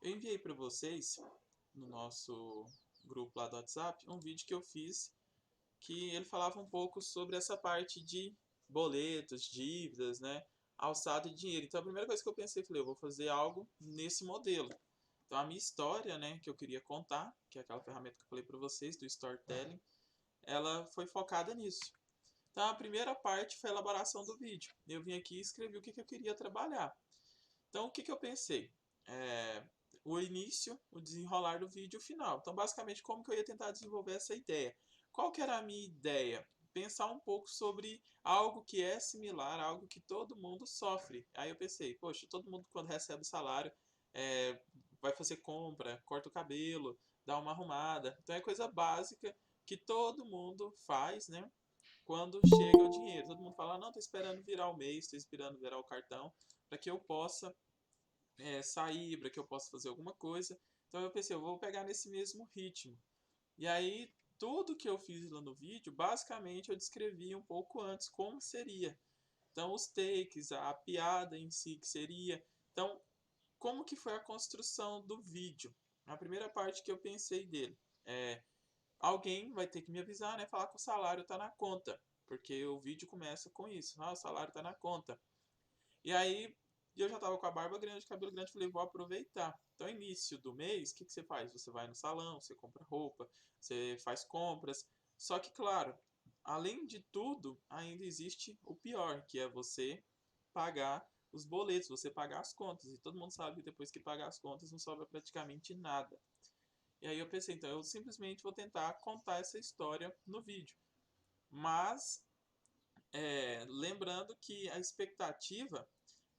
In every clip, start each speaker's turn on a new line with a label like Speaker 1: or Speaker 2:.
Speaker 1: Eu enviei para vocês, no nosso grupo lá do WhatsApp, um vídeo que eu fiz que ele falava um pouco sobre essa parte de boletos, dívidas, né? Alçado de dinheiro. Então a primeira coisa que eu pensei, falei, eu vou fazer algo nesse modelo. Então a minha história, né, que eu queria contar, que é aquela ferramenta que eu falei para vocês, do storytelling, ela foi focada nisso. Então a primeira parte foi a elaboração do vídeo. Eu vim aqui e escrevi o que eu queria trabalhar. Então, o que eu pensei? É, o início, o desenrolar do vídeo e o final. Então, basicamente, como que eu ia tentar desenvolver essa ideia? Qual que era a minha ideia? Pensar um pouco sobre algo que é similar, algo que todo mundo sofre. Aí eu pensei, poxa, todo mundo quando recebe o salário é, vai fazer compra, corta o cabelo, dá uma arrumada. Então é coisa básica que todo mundo faz, né? Quando chega o dinheiro. Todo mundo fala, não, estou esperando virar o mês, estou esperando virar o cartão, para que eu possa sair, para que eu possa fazer alguma coisa. Então eu pensei, eu vou pegar nesse mesmo ritmo. E aí, tudo que eu fiz lá no vídeo, basicamente eu descrevi um pouco antes como seria. Então, os takes, a piada em si que seria. Então, como que foi a construção do vídeo? A primeira parte que eu pensei dele é alguém vai ter que me avisar, né? Falar que o salário está na conta. Porque o vídeo começa com isso. Ah, o salário está na conta. E aí eu já tava com a barba grande, cabelo grande, falei, vou aproveitar. Então, início do mês, o que você faz? Você vai no salão, você compra roupa, você faz compras. Só que, claro, além de tudo, ainda existe o pior, que é você pagar os boletos, você pagar as contas. E todo mundo sabe que depois que pagar as contas não sobra praticamente nada. E aí eu pensei, então eu simplesmente vou tentar contar essa história no vídeo. Mas, lembrando que a expectativa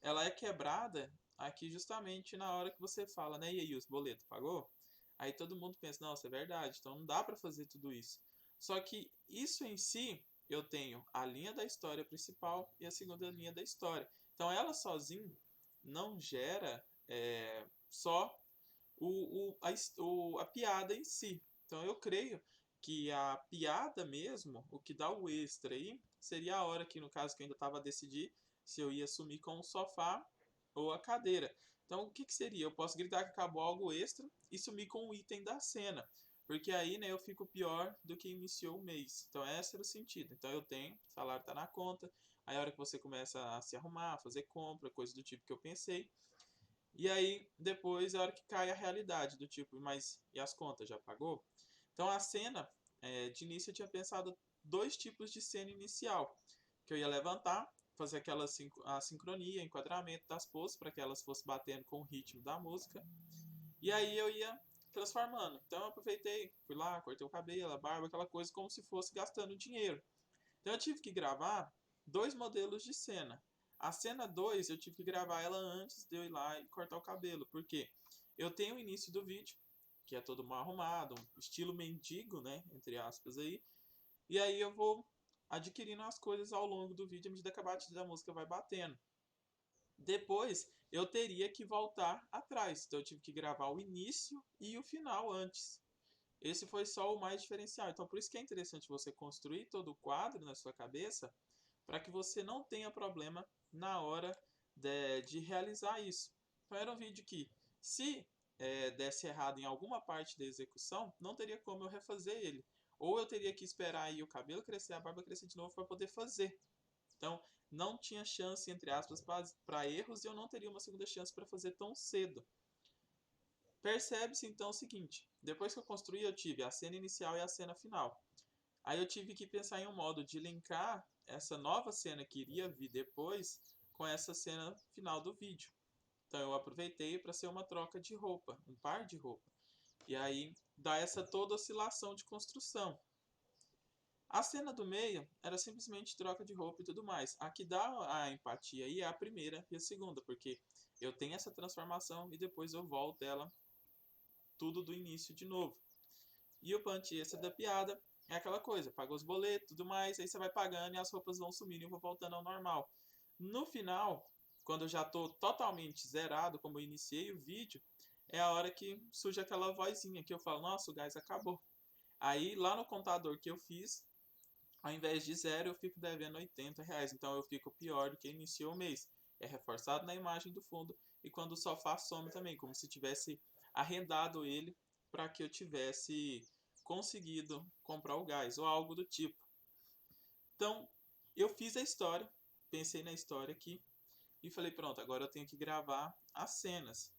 Speaker 1: ela é quebrada aqui justamente na hora que você fala, né? E aí, os boletos pagou? Aí todo mundo pensa, nossa, é verdade, então não dá para fazer tudo isso. Só que isso em si, eu tenho a linha da história principal e a segunda linha da história. Então ela sozinha não gera só a piada em si. Então eu creio que a piada mesmo, o que dá o extra aí, seria a hora que, no caso, que eu ainda estava a decidir se eu ia sumir com o sofá ou a cadeira. Então o que, que seria? Eu posso gritar que acabou algo extra e sumir com o item da cena. Porque aí, né, eu fico pior do que iniciou o mês. Então, esse era o sentido. Então, eu tenho, o salário está na conta. Aí, a hora que você começa a se arrumar, fazer compra, coisa do tipo que eu pensei, e aí, depois é a hora que cai a realidade, do tipo, mas e as contas, já pagou? Então, a cena, de início eu tinha pensado dois tipos de cena inicial, que eu ia levantar, fazer aquela a sincronia, enquadramento das poses, para que elas fossem batendo com o ritmo da música, e aí eu ia transformando. Então, eu aproveitei, fui lá, cortei o cabelo, a barba, aquela coisa, como se fosse gastando dinheiro. Então eu tive que gravar dois modelos de cena. A cena 2 eu tive que gravar ela antes de eu ir lá e cortar o cabelo, porque eu tenho o início do vídeo, que é todo mal arrumado, um estilo mendigo, né, entre aspas aí, e aí eu vou adquirindo as coisas ao longo do vídeo à medida que a batida da música vai batendo. Depois eu teria que voltar atrás, então eu tive que gravar o início e o final antes. Esse foi só o mais diferencial. Então, por isso que é interessante você construir todo o quadro na sua cabeça, para que você não tenha problema na hora de realizar isso. Então, era um vídeo que, se desse errado em alguma parte da execução, não teria como eu refazer ele. Ou eu teria que esperar aí o cabelo crescer, a barba crescer de novo para poder fazer. Então, não tinha chance, entre aspas, para erros e eu não teria uma segunda chance para fazer tão cedo. Percebe-se então o seguinte: depois que eu construí, eu tive a cena inicial e a cena final. Aí eu tive que pensar em um modo de linkar essa nova cena que iria vir depois com essa cena final do vídeo. Então eu aproveitei para ser uma troca de roupa, um par de roupa. E aí dá essa toda oscilação de construção. A cena do meio era simplesmente troca de roupa e tudo mais. A que dá a empatia aí é a primeira e a segunda, porque eu tenho essa transformação e depois eu volto ela tudo do início de novo. E o punch extra da piada é aquela coisa, pagou os boletos, tudo mais, aí você vai pagando e as roupas vão sumindo e vão voltando ao normal. No final, quando eu já estou totalmente zerado, como eu iniciei o vídeo, é a hora que surge aquela vozinha que eu falo, nossa, o gás acabou. Aí lá no contador que eu fiz, ao invés de zero, eu fico devendo R$ 80. Então eu fico pior do que iniciou o mês. É reforçado na imagem do fundo e quando o sofá some também, como se tivesse arrendado ele para que eu tivesse conseguido comprar o gás ou algo do tipo. Então, eu fiz a história, pensei na história aqui e falei, pronto, agora eu tenho que gravar as cenas.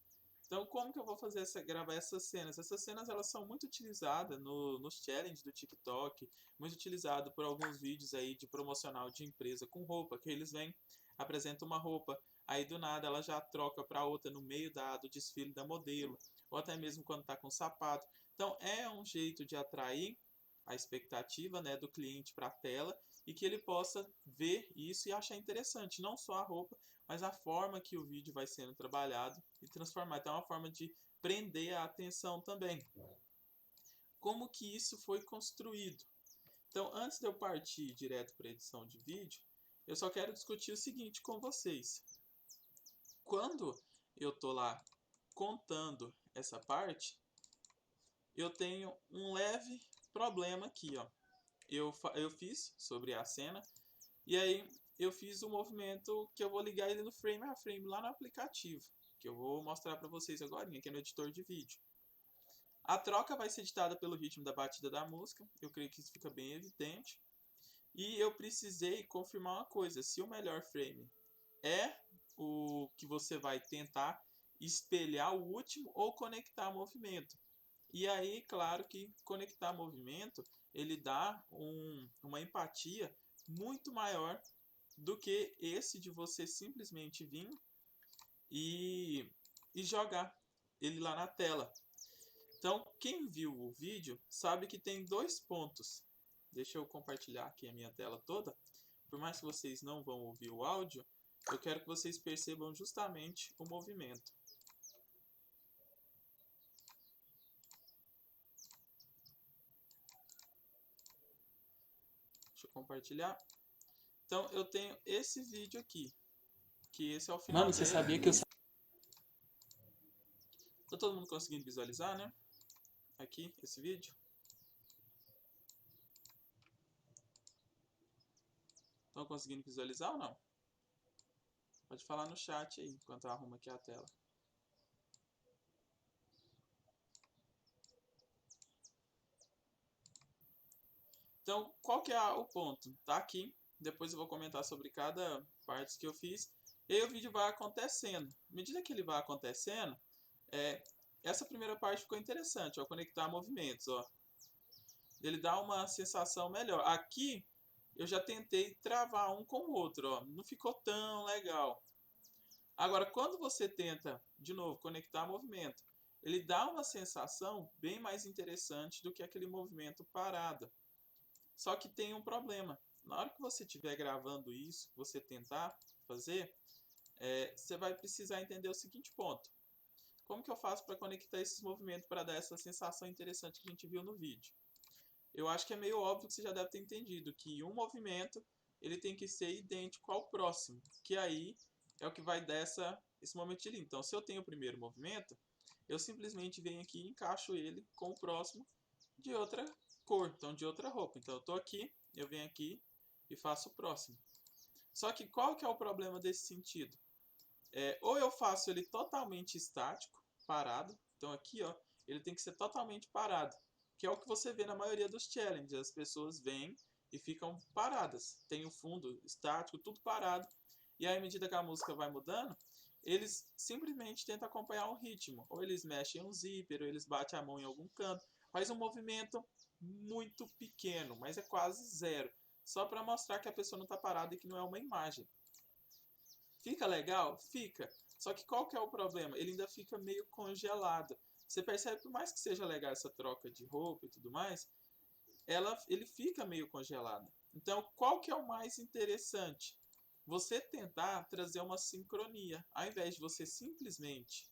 Speaker 1: Então, como que eu vou gravar essas cenas? Essas cenas elas são muito utilizadas nos challenges do TikTok, muito utilizado por alguns vídeos aí de promocional de empresa com roupa, que eles vêm, apresentam uma roupa, aí do nada ela já troca para outra no meio do desfile da modelo, ou até mesmo quando está com sapato. Então, é um jeito de atrair a expectativa, né, do cliente para a tela e que ele possa ver isso e achar interessante, não só a roupa, mas a forma que o vídeo vai sendo trabalhado e transformar. Então é uma forma de prender a atenção também. Como que isso foi construído? Então, antes de eu partir direto para a edição de vídeo, eu só quero discutir o seguinte com vocês. Quando eu estou lá contando essa parte, eu tenho um leve problema aqui, ó. Eu fiz sobre a cena e aí eu fiz o movimento que eu vou ligar ele no frame a frame lá no aplicativo, que eu vou mostrar para vocês agora, aqui no editor de vídeo. A troca vai ser editada pelo ritmo da batida da música, eu creio que isso fica bem evidente. E eu precisei confirmar uma coisa, se o melhor frame é o que você vai tentar espelhar o último ou conectar movimento. E aí, claro que conectar movimento, ele dá uma empatia muito maior do que esse de você simplesmente vir e jogar ele lá na tela. Então, quem viu o vídeo sabe que tem dois pontos. Deixa eu compartilhar aqui a minha tela toda. Por mais que vocês não vão ouvir o áudio, eu quero que vocês percebam justamente o movimento. Deixa eu compartilhar. Então, eu tenho esse vídeo aqui, que esse é o final.
Speaker 2: Mano, você sabia que eu...
Speaker 1: Tá todo mundo conseguindo visualizar, né? Aqui, esse vídeo. Estão conseguindo visualizar ou não? Pode falar no chat aí, enquanto eu arrumo aqui a tela. Então, qual que é o ponto? Tá aqui. Depois eu vou comentar sobre cada parte que eu fiz. E aí o vídeo vai acontecendo. À medida que ele vai acontecendo, essa primeira parte ficou interessante, ó, conectar movimentos, ó. Ele dá uma sensação melhor. Aqui eu já tentei travar um com o outro, ó. Não ficou tão legal. Agora, quando você tenta, de novo, conectar movimento, ele dá uma sensação bem mais interessante do que aquele movimento parado. Só que tem um problema. Na hora que você estiver gravando isso, você tentar fazer, você vai precisar entender o seguinte ponto. Como que eu faço para conectar esses movimentos para dar essa sensação interessante que a gente viu no vídeo? Eu acho que é meio óbvio que você já deve ter entendido que um movimento ele tem que ser idêntico ao próximo, que aí é o que vai dar esse momento de linha. Então, se eu tenho o primeiro movimento, eu simplesmente venho aqui e encaixo ele com o próximo de outra cor, então de outra roupa. Então eu estou aqui, eu venho aqui e faço o próximo. Só que qual que é o problema desse sentido? Ou eu faço ele totalmente estático, parado. Então aqui, ó, ele tem que ser totalmente parado, que é o que você vê na maioria dos challenges. As pessoas vêm e ficam paradas. Tem o fundo estático, tudo parado. E aí, à medida que a música vai mudando, eles simplesmente tentam acompanhar o ritmo. Ou eles mexem um zíper, ou eles batem a mão em algum canto. Faz um movimento muito pequeno, mas é quase zero. Só para mostrar que a pessoa não está parada e que não é uma imagem. Fica legal? Fica. Só que qual que é o problema? Ele ainda fica meio congelado. Você percebe, por mais que seja legal essa troca de roupa e tudo mais, ele fica meio congelado. Então, qual que é o mais interessante? Você tentar trazer uma sincronia. Ao invés de você simplesmente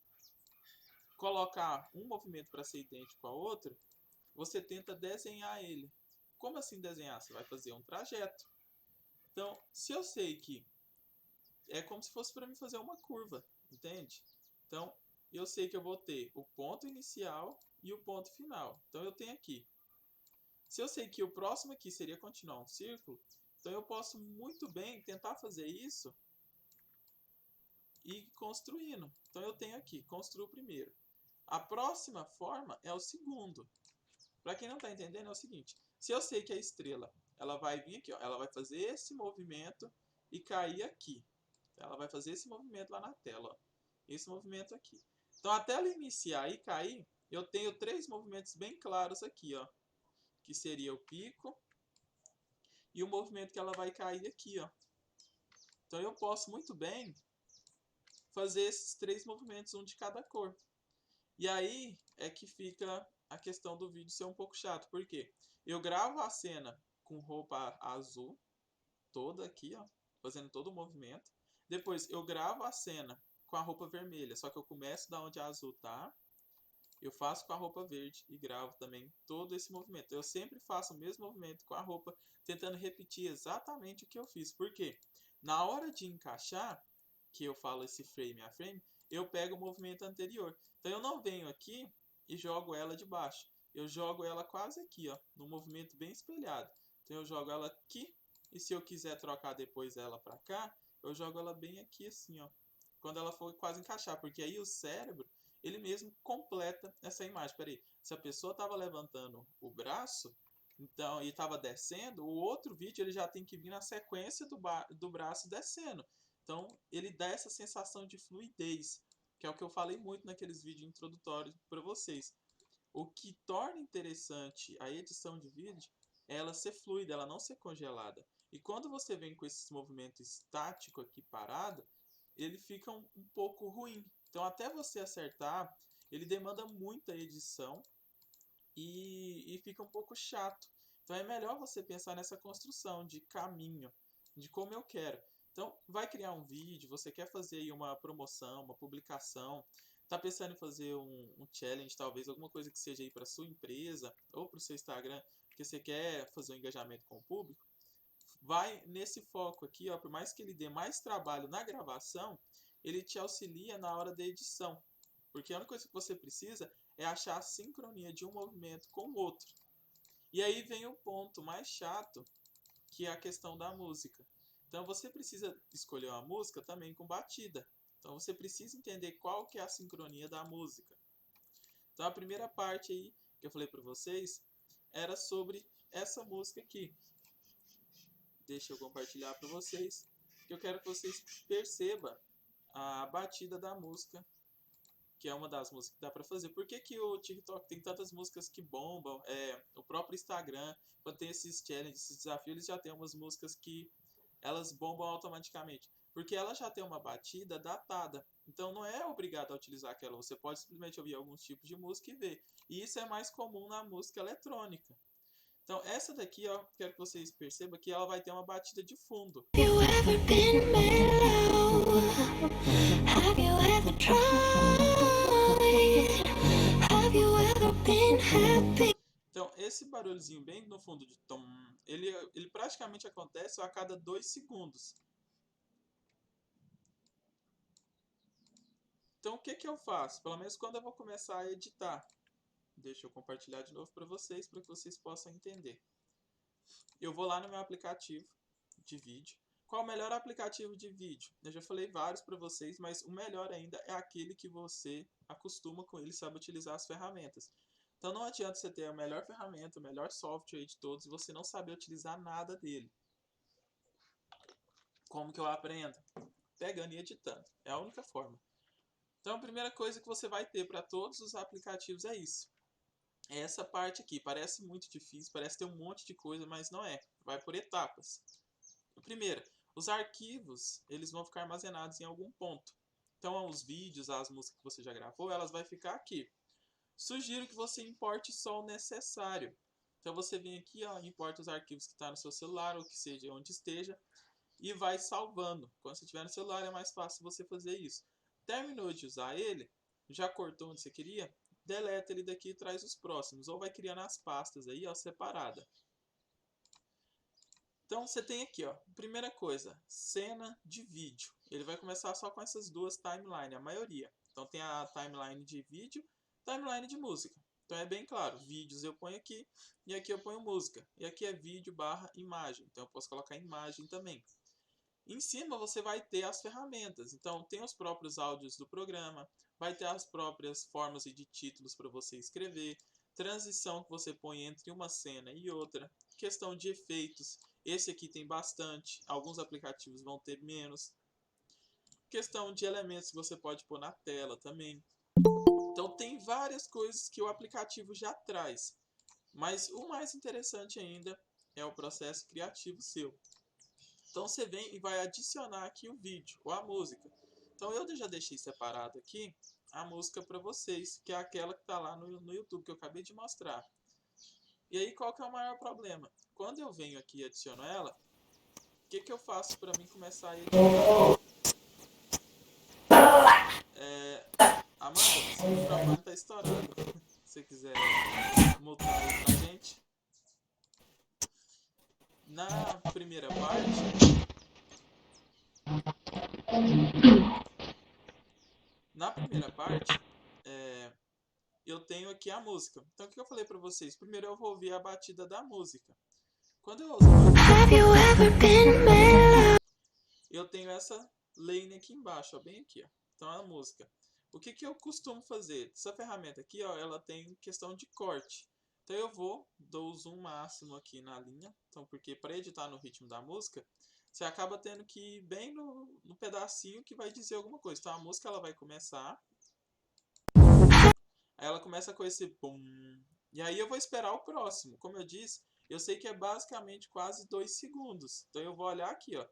Speaker 1: colocar um movimento para ser idêntico ao outro, você tenta desenhar ele. Como assim desenhar? Você vai fazer um trajeto. Então, se eu sei que é como se fosse para mim fazer uma curva, entende? Então, eu sei que eu vou ter o ponto inicial e o ponto final. Então, eu tenho aqui. Se eu sei que o próximo aqui seria continuar um círculo, então eu posso muito bem tentar fazer isso e construindo. Então eu tenho aqui, construo o primeiro. A próxima forma é o segundo. Para quem não está entendendo é o seguinte, se eu sei que a estrela ela vai vir aqui, ó, ela vai fazer esse movimento e cair aqui. Ela vai fazer esse movimento lá na tela, ó, esse movimento aqui. Então até ela iniciar e cair, eu tenho três movimentos bem claros aqui, ó, que seria o pico e o movimento que ela vai cair aqui, ó. Então eu posso muito bem fazer esses três movimentos, um de cada cor. E aí é que fica a questão do vídeo ser um pouco chato, porque eu gravo a cena com roupa azul, toda aqui, ó, fazendo todo o movimento. Depois eu gravo a cena com a roupa vermelha, só que eu começo da onde a azul tá, eu faço com a roupa verde e gravo também todo esse movimento. Eu sempre faço o mesmo movimento com a roupa, tentando repetir exatamente o que eu fiz. Por quê? Na hora de encaixar, que eu falo esse frame a frame, eu pego o movimento anterior. Então eu não venho aqui e jogo ela de baixo. Eu jogo ela quase aqui, ó, no movimento bem espelhado. Então eu jogo ela aqui e se eu quiser trocar depois ela para cá, eu jogo ela bem aqui assim, ó. Quando ela for quase encaixar, porque aí o cérebro, ele mesmo completa essa imagem. Peraí, se a pessoa estava levantando o braço, então, e estava descendo, o outro vídeo ele já tem que vir na sequência do braço descendo. Então, ele dá essa sensação de fluidez, que é o que eu falei muito naqueles vídeos introdutórios para vocês. O que torna interessante a edição de vídeo é ela ser fluida, ela não ser congelada. E quando você vem com esse movimento estático aqui parado, ele fica um pouco ruim. Então, até você acertar, ele demanda muita edição e fica um pouco chato. Então, é melhor você pensar nessa construção de caminho, de como eu quero. Então, vai criar um vídeo, você quer fazer aí uma promoção, uma publicação, está pensando em fazer um challenge, talvez alguma coisa que seja aí para sua empresa ou para o seu Instagram, porque você quer fazer um engajamento com o público, vai nesse foco aqui, ó, por mais que ele dê mais trabalho na gravação, ele te auxilia na hora da edição. Porque a única coisa que você precisa é achar a sincronia de um movimento com o outro. E aí vem o ponto mais chato, que é a questão da música. Então você precisa escolher uma música também com batida. Então você precisa entender qual que é a sincronia da música. Então a primeira parte aí que eu falei para vocês era sobre essa música aqui. Deixa eu compartilhar para vocês, que eu quero que vocês percebam a batida da música, que é uma das músicas que dá para fazer. Por que, que o TikTok tem tantas músicas que bombam? O próprio Instagram, quando tem esses challenges, esses desafios, eles já tem umas músicas que elas bombam automaticamente. Porque ela já tem uma batida datada. Então não é obrigado a utilizar aquela. Você pode simplesmente ouvir alguns tipos de música e ver. E isso é mais comum na música eletrônica. Então, essa daqui, ó, quero que vocês percebam que ela vai ter uma batida de fundo. Então, esse barulhozinho bem no fundo de tom, ele praticamente acontece a cada 2 segundos. Então, o que que eu faço? Pelo menos quando eu vou começar a editar. Deixa eu compartilhar de novo para vocês possam entender. Eu vou lá no meu aplicativo de vídeo. Qual o melhor aplicativo de vídeo? Eu já falei vários para vocês, mas o melhor ainda é aquele que você acostuma com ele e sabe utilizar as ferramentas. Então não adianta você ter a melhor ferramenta, o melhor software de todos e você não saber utilizar nada dele. Como que eu aprendo? Pegando e editando. É a única forma. Então a primeira coisa que você vai ter para todos os aplicativos é isso. É essa parte aqui. Parece muito difícil, parece ter um monte de coisa, mas não é. Vai por etapas. Primeiro, os arquivos eles vão ficar armazenados em algum ponto. Então, os vídeos, as músicas que você já gravou, elas vão ficar aqui. Sugiro que você importe só o necessário. Então, você vem aqui, ó, importa os arquivos que estão no seu celular, ou que seja onde esteja, e vai salvando. Quando você tiver no celular, é mais fácil você fazer isso. Terminou de usar ele, já cortou onde você queria, deleta ele daqui e traz os próximos. Ou vai criando as pastas aí, ó, separada. Então você tem aqui, ó, primeira coisa, cena de vídeo. Ele vai começar só com essas duas timelines, a maioria. Então tem a timeline de vídeo, timeline de música. Então é bem claro, vídeos eu ponho aqui e aqui eu ponho música. E aqui é vídeo barra imagem, então eu posso colocar imagem também. Em cima você vai ter as ferramentas. Então tem os próprios áudios do programa, vai ter as próprias formas de títulos para você escrever, transição que você põe entre uma cena e outra, questão de efeitos. Esse aqui tem bastante, alguns aplicativos vão ter menos. Questão de elementos que você pode pôr na tela também. Então tem várias coisas que o aplicativo já traz. Mas o mais interessante ainda é o processo criativo seu. Então você vem e vai adicionar aqui o vídeo ou a música. Então eu já deixei separado aqui a música para vocês, que é aquela que está lá no YouTube que eu acabei de mostrar. E aí qual que é o maior problema? Quando eu venho aqui e adiciono ela, o que eu faço para mim começar a editar? Amanda, seu microfone está estourado. Se você quiser mutar aí pra gente. Na primeira parte, eu tenho aqui a música. Então o que eu falei para vocês? Primeiro eu vou ouvir a batida da música. Quando eu ouço a batida, eu tenho essa lane aqui embaixo, ó, bem aqui, ó. Então é a música. O que eu costumo fazer? Essa ferramenta aqui, ó, ela tem questão de corte. Então eu dou o zoom máximo aqui na linha. Então, porque para editar no ritmo da música, você acaba tendo que ir bem no pedacinho que vai dizer alguma coisa. Então a música ela vai começar. Aí ela começa com esse bum. E aí eu vou esperar o próximo. Como eu disse, eu sei que é basicamente quase 2 segundos. Então eu vou olhar aqui, ó.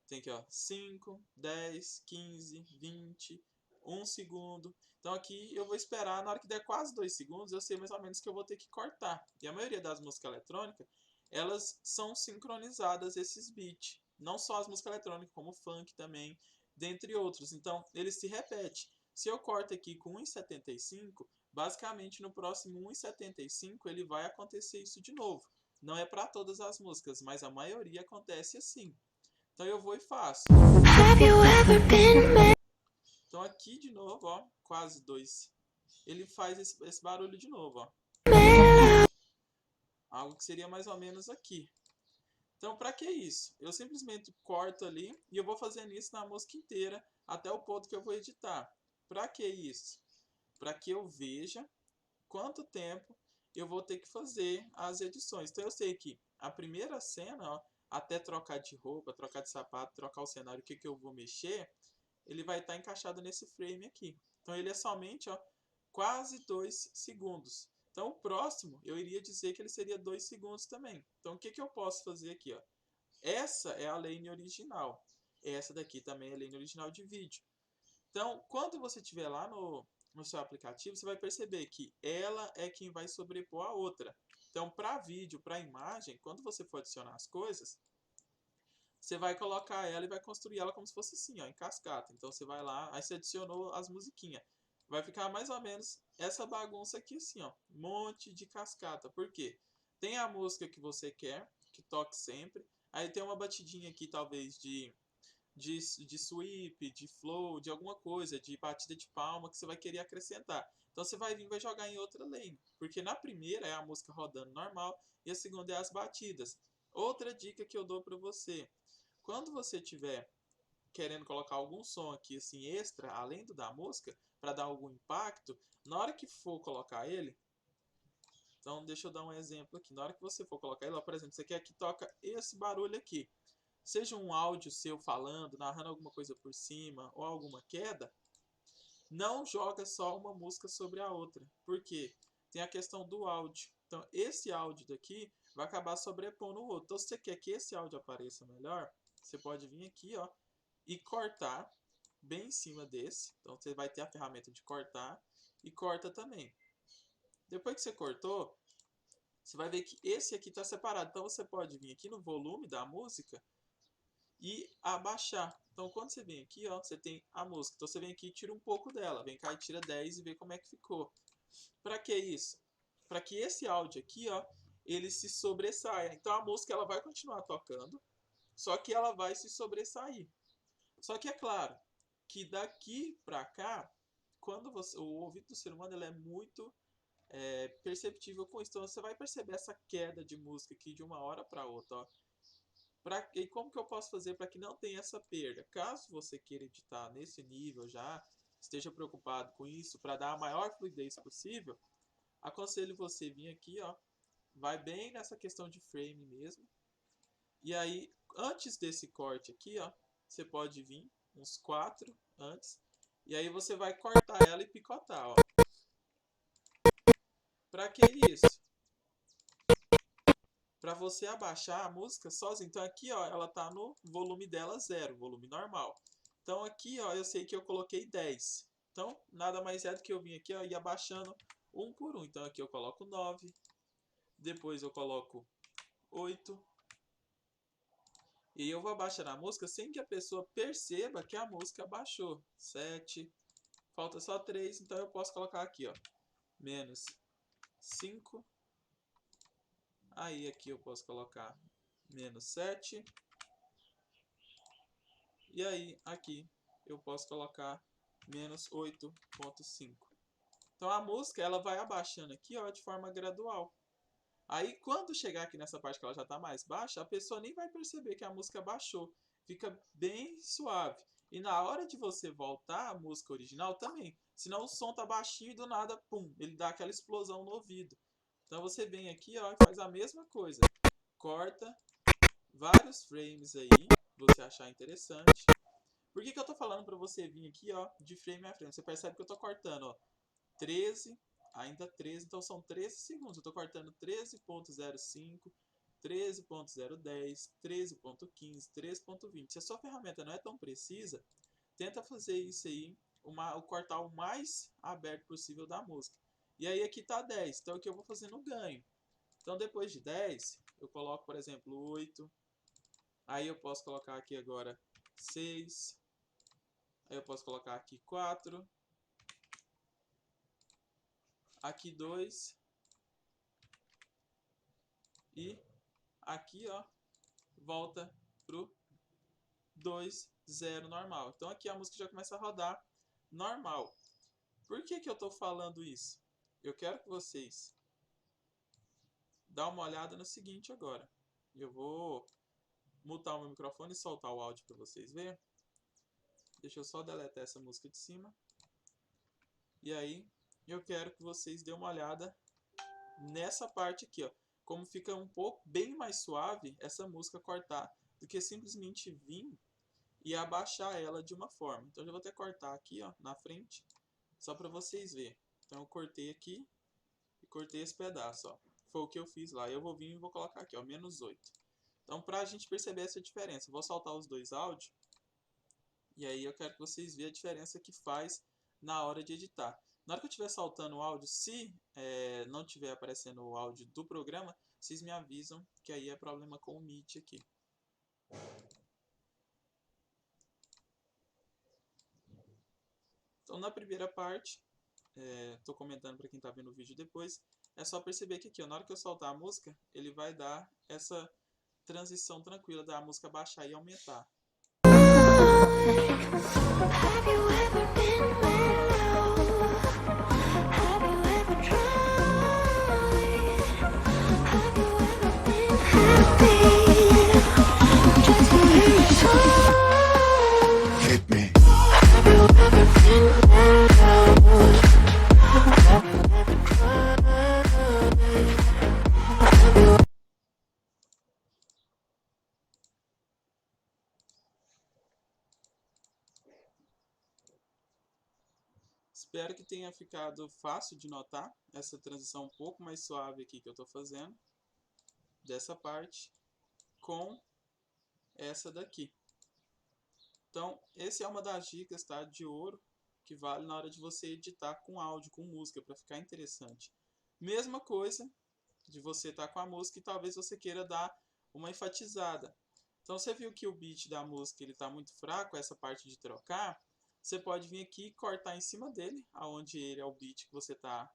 Speaker 1: Tem aqui, ó, 5, 10, 15, 20, 1 segundo. Então aqui eu vou esperar, na hora que der quase 2 segundos, eu sei mais ou menos que eu vou ter que cortar. E a maioria das músicas eletrônicas, elas são sincronizadas, esses beats. Não só as músicas eletrônicas, como o funk também, dentre outros. Então eles se repetem. Se eu corto aqui com 1,75, basicamente no próximo 1,75 ele vai acontecer isso de novo. Não é para todas as músicas, mas a maioria acontece assim. Então eu vou e faço. Então aqui de novo, ó, quase 2. Ele faz esse barulho de novo, ó. Algo que seria mais ou menos aqui. Então para que isso? Eu simplesmente corto ali e eu vou fazendo isso na música inteira até o ponto que eu vou editar. Para que isso? Para que eu veja quanto tempo eu vou ter que fazer as edições. Então eu sei que a primeira cena, ó, até trocar de roupa, trocar de sapato, trocar o cenário, o que eu vou mexer, ele vai estar encaixado nesse frame aqui. Então ele é somente, ó, quase 2 segundos. Então o próximo eu iria dizer que ele seria 2 segundos também. Então o que eu posso fazer aqui? Ó? Essa é a lane original. Essa daqui também é a lane original de vídeo. Então, quando você estiver lá no seu aplicativo, você vai perceber que ela é quem vai sobrepor a outra. Então, para vídeo, para imagem, quando você for adicionar as coisas, você vai colocar ela e vai construir ela como se fosse assim, ó, em cascata. Então, você vai lá, aí você adicionou as musiquinhas. Vai ficar mais ou menos essa bagunça aqui assim, ó, um monte de cascata. Por quê? Tem a música que você quer, que toque sempre. Aí tem uma batidinha aqui, talvez, de sweep, de flow, de alguma coisa, de batida de palma que você vai querer acrescentar. Então você vai vir e vai jogar em outra lane. Porque na primeira é a música rodando normal e a segunda é as batidas. Outra dica que eu dou para você. Quando você tiver querendo colocar algum som aqui assim extra, além do da música, para dar algum impacto, na hora que for colocar ele, então deixa eu dar um exemplo aqui. Na hora que você for colocar ele, ó, por exemplo, você quer que toca esse barulho aqui. Seja um áudio seu falando, narrando alguma coisa por cima ou alguma queda, não joga só uma música sobre a outra. Por quê? Tem a questão do áudio. Então, esse áudio daqui vai acabar sobrepondo o outro. Então, se você quer que esse áudio apareça melhor, você pode vir aqui, ó, e cortar bem em cima desse. Então, você vai ter a ferramenta de cortar e corta também. Depois que você cortou, você vai ver que esse aqui está separado. Então, você pode vir aqui no volume da música e abaixar. Então, quando você vem aqui, ó, você tem a música. Então, você vem aqui e tira um pouco dela. Vem cá e tira 10 e vê como é que ficou. Para que isso? Para que esse áudio aqui, ó, ele se sobressaia. Então, a música ela vai continuar tocando, só que ela vai se sobressair. Só que é claro que daqui para cá, quando o ouvido do ser humano ele é muito perceptível com isso. Então, você vai perceber essa queda de música aqui de uma hora para outra, ó. E como que eu posso fazer para que não tenha essa perda? Caso você queira editar nesse nível já, esteja preocupado com isso, para dar a maior fluidez possível, aconselho você vir aqui, ó, vai bem nessa questão de frame mesmo. E aí, antes desse corte aqui, ó, você pode vir uns 4 antes. E aí você vai cortar ela e picotar, ó. Para que isso? Para você abaixar a música sozinho. Então aqui, ó, ela tá no volume dela 0, volume normal. Então aqui, ó, eu sei que eu coloquei 10. Então, nada mais é do que eu vim aqui, ó, e abaixando um por um. Então aqui eu coloco 9. Depois eu coloco 8. E eu vou abaixar a música sem que a pessoa perceba que a música baixou. 7. Falta só 3, então eu posso colocar aqui, ó, menos 5. Aí aqui eu posso colocar menos 7. E aí aqui eu posso colocar menos 8,5. Então a música ela vai abaixando aqui, ó, de forma gradual. Aí quando chegar aqui nessa parte que ela já está mais baixa, a pessoa nem vai perceber que a música baixou. Fica bem suave. E na hora de você voltar à música original também. Senão o som tá baixinho e do nada, pum, ele dá aquela explosão no ouvido. Então você vem aqui, ó, e faz a mesma coisa. Corta vários frames aí, você achar interessante. Por que eu tô falando para você vir aqui, ó, de frame a frame? Você percebe que eu tô cortando, ó, 13, ainda 13, então são 13 segundos. Eu tô cortando 13.05, 13.010, 13.15, 13.20. Se a sua ferramenta não é tão precisa, tenta fazer isso aí, o cortar o mais aberto possível da música. E aí aqui tá 10, então aqui eu vou fazendo ganho. Então depois de 10, eu coloco, por exemplo, 8. Aí eu posso colocar aqui agora 6. Aí eu posso colocar aqui 4. Aqui 2. E aqui, ó, volta pro 2, 0 normal. Então aqui a música já começa a rodar normal. Por que eu tô falando isso? Eu quero que vocês dão uma olhada no seguinte agora. Eu vou mutar o meu microfone e soltar o áudio para vocês verem. Deixa eu só deletar essa música de cima. E aí, eu quero que vocês dêem uma olhada nessa parte aqui, ó. Como fica um pouco bem mais suave essa música cortar do que simplesmente vir e abaixar ela de uma forma. Então eu já vou até cortar aqui, ó, na frente, só para vocês verem. Então eu cortei aqui e cortei esse pedaço, ó. Foi o que eu fiz lá. Eu vou vir e vou colocar aqui, ó, menos 8. Então para a gente perceber essa diferença, eu vou soltar os dois áudios. E aí eu quero que vocês vejam a diferença que faz na hora de editar. Na hora que eu estiver saltando o áudio, se não estiver aparecendo o áudio do programa, vocês me avisam que aí é problema com o Meet aqui. Então na primeira parte, estou comentando para quem está vendo o vídeo depois, é só perceber que aqui, ó, na hora que eu soltar a música, ele vai dar essa transição tranquila da música baixar e aumentar.
Speaker 2: Have you ever been let low? Have you ever tried? Have you ever been happy? Just to hear your song.
Speaker 3: Hit me.
Speaker 2: Have you ever been let low? Have you ever tried? Have you
Speaker 1: Espero que tenha ficado fácil de notar essa transição um pouco mais suave aqui que eu estou fazendo, dessa parte, com essa daqui. Então, essa é uma das dicas, tá, de ouro, que vale na hora de você editar com áudio, com música, para ficar interessante. Mesma coisa de você estar com a música e talvez você queira dar uma enfatizada. Então, você viu que o beat da música está muito fraco, essa parte de trocar. Você pode vir aqui e cortar em cima dele, aonde ele é o beat que você está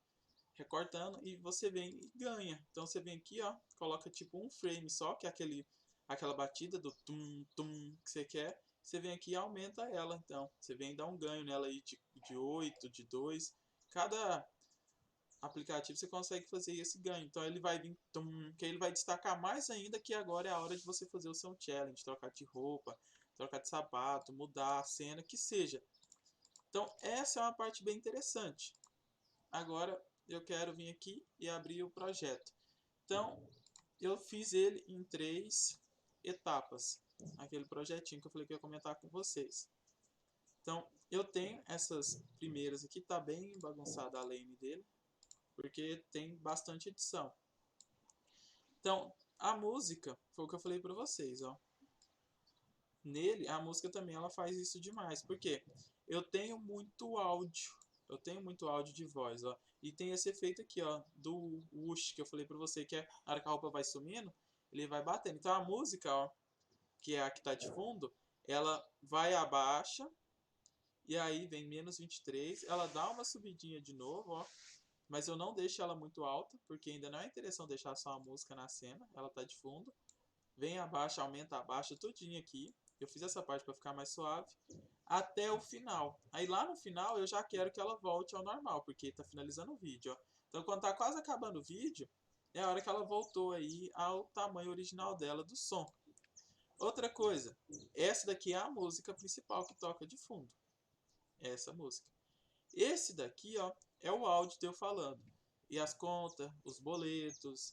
Speaker 1: recortando, e você vem e ganha. Então você vem aqui, ó, coloca tipo um frame só, que é aquela batida do tum tum que você quer. Você vem aqui e aumenta ela. Então você vem dar um ganho nela aí de 8, de 2. Cada aplicativo você consegue fazer esse ganho. Então ele vai vir, que ele vai destacar mais ainda que agora é a hora de você fazer o seu challenge, trocar de roupa, trocar de sapato, mudar a cena, que seja. Então essa é uma parte bem interessante. Agora eu quero vir aqui e abrir o projeto. Então eu fiz ele em 3 etapas, aquele projetinho que eu falei que eu ia comentar com vocês. Então eu tenho essas primeiras aqui, tá bem bagunçada a lane dele, porque tem bastante edição. Então, a música, foi o que eu falei para vocês, ó. Nele, a música também ela faz isso demais. Por quê? Eu tenho muito áudio de voz, ó. E tem esse efeito aqui, ó, do whoosh que eu falei para você, que é a hora que a roupa vai sumindo, ele vai batendo. Então a música, ó, que é a que tá de fundo, ela vai abaixa, e aí vem menos 23, ela dá uma subidinha de novo, ó. Mas eu não deixo ela muito alta, porque ainda não é interessante deixar só a música na cena, ela tá de fundo. Vem abaixo, aumenta, abaixa, tudinho aqui. Eu fiz essa parte para ficar mais suave. Até o final. Aí lá no final eu já quero que ela volte ao normal, porque tá finalizando o vídeo, ó. Então quando tá quase acabando o vídeo, é a hora que ela voltou aí ao tamanho original dela do som. Outra coisa, essa daqui é a música principal que toca de fundo. Essa música. Esse daqui, ó, é o áudio de eu falando. E as contas, os boletos,